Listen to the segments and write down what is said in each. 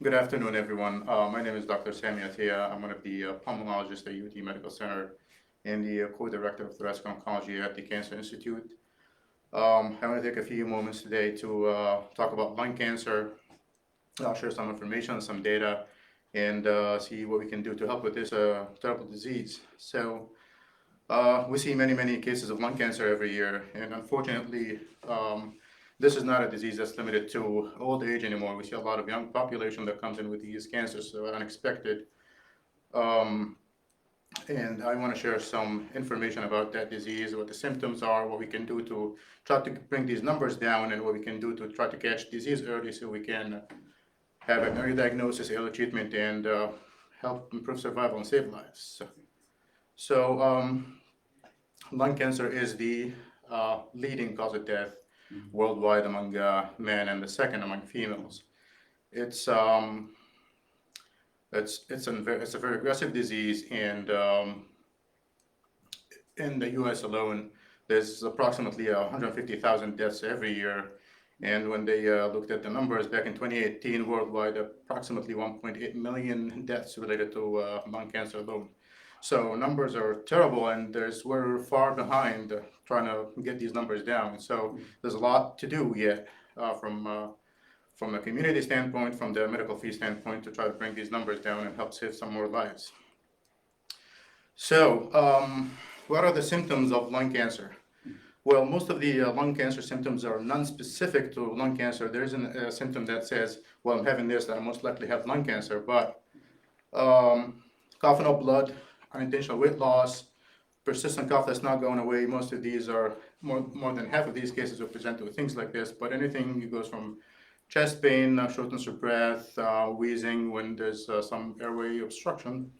Good afternoon, everyone. My name is Dr. Sameh Attia. I'm one of the pulmonologists at UT Medical Center and the co-director of thoracic oncology at the Cancer Institute. I want to take a few moments today to talk about lung cancer. I'll share some information, some data, and see what we can do to help with this terrible disease. We see many, many cases of lung cancer every year, and unfortunately, this is not a disease that's limited to old age anymore. We see a lot of young population that comes in with these cancers, so unexpected. Um, and I want to share some information about that disease, what the symptoms are, what we can do to try to bring these numbers down, and what we can do to try to catch disease early so we can have an early diagnosis, early treatment, and help improve survival and save lives. So, lung cancer is the leading cause of death worldwide among men and the second among females. It's um, it's a very aggressive disease, and in the U.S. alone, there's approximately 150,000 deaths every year. And when they looked at the numbers back in 2018, worldwide, approximately 1.8 million deaths related to lung cancer alone. So numbers are terrible, and we're far behind trying to get these numbers down. So there's a lot to do yet from a community standpoint, from the medical fee standpoint, to try to bring these numbers down and help save some more lives. So, what are the symptoms of lung cancer? Well, most of the lung cancer symptoms are non-specific to lung cancer. There isn't a symptom that says, well, I'm having this, that I most likely have lung cancer, but coughing up blood, unintentional weight loss, persistent cough that's not going away. Most of these are, more than half of these cases will present with things like this, but anything goes from chest pain, shortness of breath, wheezing when there's some airway obstruction.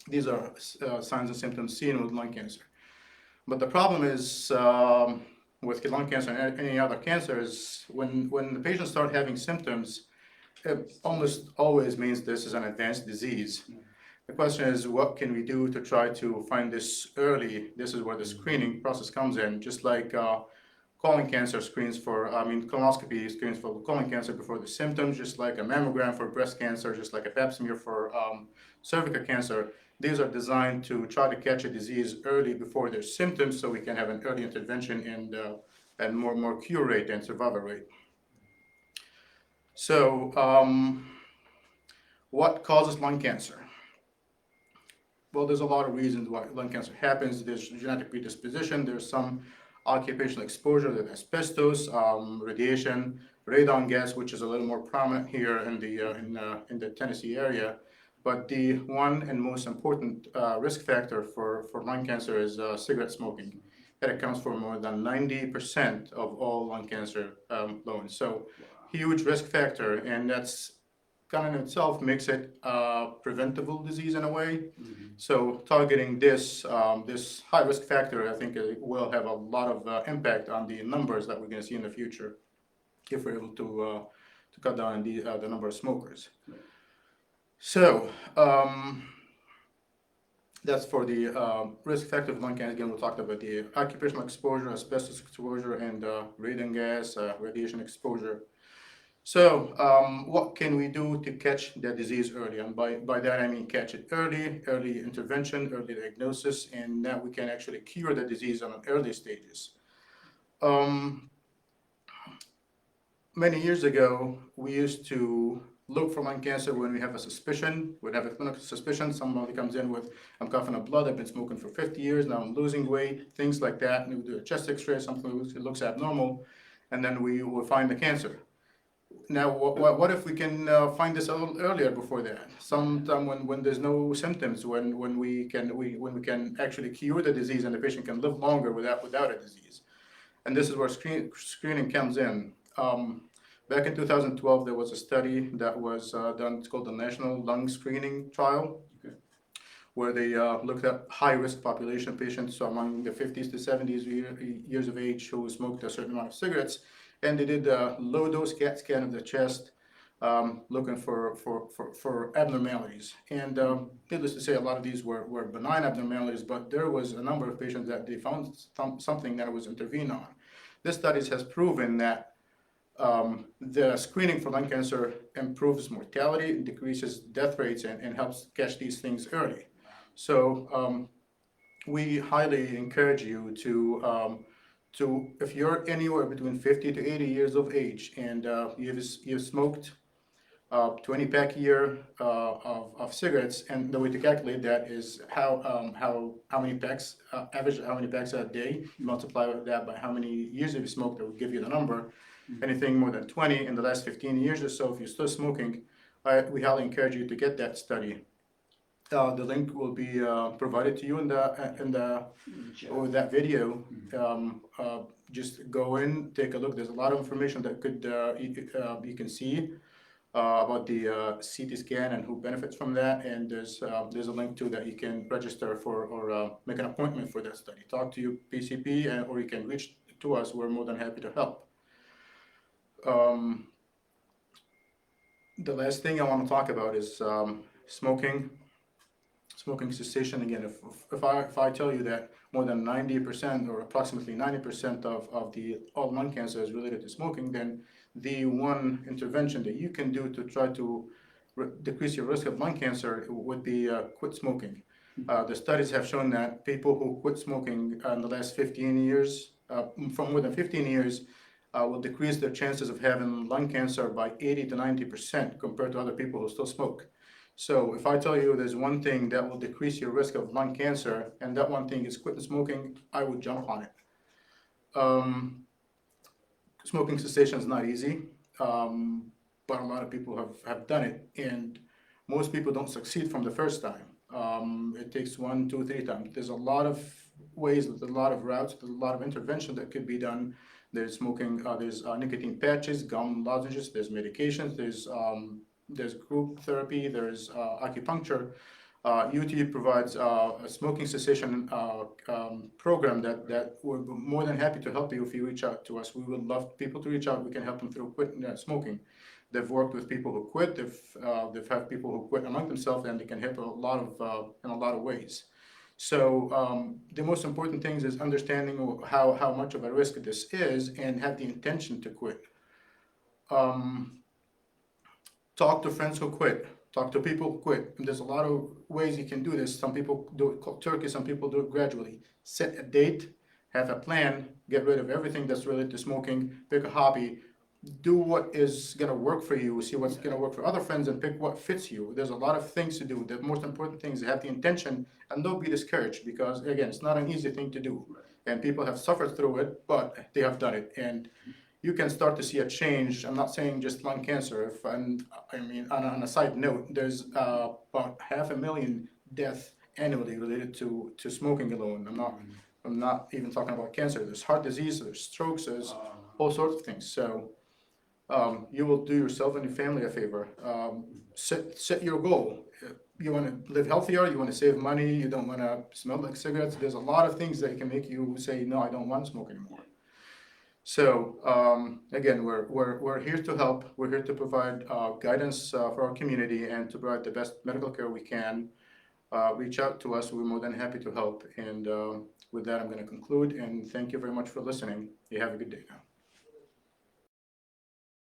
These are signs and symptoms seen with lung cancer. But the problem is with lung cancer and any other cancers, when the patients start having symptoms, it almost always means this is an advanced disease. The question is, what can we do to try to find this early? This is where the screening process comes in, just like colon cancer screens colonoscopy screens for colon cancer before the symptoms, just like a mammogram for breast cancer, just like a pap smear for cervical cancer. These are designed to try to catch a disease early before there's symptoms, so we can have an early intervention and more cure rate and survival rate. So, what causes lung cancer? Well, there's a lot of reasons why lung cancer happens. There's genetic predisposition. There's some occupational exposure, there's asbestos, radiation, radon gas, which is a little more prominent here in the Tennessee area. But the one and most important risk factor for lung cancer is cigarette smoking. That accounts for more than 90% of all lung cancer loans. So, huge risk factor, and that's kind of in itself makes it a preventable disease in a way. So targeting this high risk factor, I think it will have a lot of impact on the numbers that we're going to see in the future if we're able to cut down the number of smokers. So that's for the risk factor of lung cancer. Again, we talked about the occupational exposure, asbestos exposure, and radon gas, radiation exposure. So, what can we do to catch the disease early? And by that I mean catch it early intervention, early diagnosis, and now we can actually cure the disease on early stages. Many years ago, we used to look for lung cancer when we have a suspicion. We'd have a clinical suspicion. Somebody comes in with, I'm coughing up blood, I've been smoking for 50 years, now I'm losing weight, things like that. And we do a chest x-ray, something looks abnormal, and then we will find the cancer. Now, what if we can find this a little earlier before that? Sometime when there's no symptoms, when we can actually cure the disease and the patient can live longer without a disease, and this is where screening comes in. Back in 2012, there was a study that was done. It's called the National Lung Screening Trial, where they looked at high-risk population patients, so among the 50s to 70s years of age, who smoked a certain amount of cigarettes. And they did a low-dose CAT scan of the chest, looking for abnormalities. And needless to say, a lot of these were benign abnormalities, but there was a number of patients that they found something that was intervened on. This study has proven that The screening for lung cancer improves mortality, decreases death rates, and helps catch these things early. So we highly encourage you to if you're anywhere between 50 to 80 years of age and you've smoked 20 pack a year of cigarettes, and the way to calculate that is how many packs average how many packs a day. You multiply that by how many years you've smoked, that will give you the number. Anything more than 20 in the last 15 years or so, if you're still smoking, we highly encourage you to get that study. The link will be provided to you in the or that video. Just go in, take a look. There's a lot of information that you can see about the CT scan and who benefits from that, and there's a link too that you can register for or make an appointment for that study. Talk to your PCP, or you can reach to us. We're more than happy to help. The last thing I want to talk about is smoking cessation. Again, if I tell you that more than 90% or approximately 90% of all lung cancer is related to smoking, then the one intervention that you can do to try to decrease your risk of lung cancer would be quit smoking. The studies have shown that people who quit smoking in the last 15 years, from more than 15 years, will decrease their chances of having lung cancer by 80 to 90% compared to other people who still smoke. So if I tell you there's one thing that will decrease your risk of lung cancer, and that one thing is quitting smoking, I would jump on it. Smoking cessation is not easy, but a lot of people have done it, and most people don't succeed from the first time. It takes 1, 2, 3 times. There's a lot of ways, there's a lot of routes, there's a lot of intervention that could be done. There's smoking, there's nicotine patches, gum lozenges, there's medications, there's group therapy, there's acupuncture. UT provides a smoking cessation program that we're more than happy to help you if you reach out to us. We would love people to reach out. We can help them through quitting smoking. They've worked with people who quit. They've had people who quit among themselves, and they can help in a lot of ways. So the most important thing is understanding how much of a risk this is, and have the intention to quit. Talk to friends who quit. Talk to people who quit. And there's a lot of ways you can do this. Some people do it called turkey, some people do it gradually. Set a date, have a plan, get rid of everything that's related to smoking, pick a hobby, do what is gonna work for you, see what's gonna work for other friends, and pick what fits you. There's a lot of things to do. The most important thing is have the intention, and don't be discouraged, because again, it's not an easy thing to do. And people have suffered through it, but they have done it. And you can start to see a change. I'm not saying just lung cancer. On a side note, there's about 500,000 deaths annually related to smoking alone. I'm not even talking about cancer. There's heart disease, there's strokes, there's all sorts of things. So you will do yourself and your family a favor. Set your goal. You want to live healthier, you want to save money, you don't want to smell like cigarettes. There's a lot of things that can make you say, no, I don't want to smoke anymore. So again, we're here to help. We're here to provide guidance for our community and to provide the best medical care we can. Reach out to us. We're more than happy to help. And with that, I'm going to conclude. And thank you very much for listening. You have a good day now.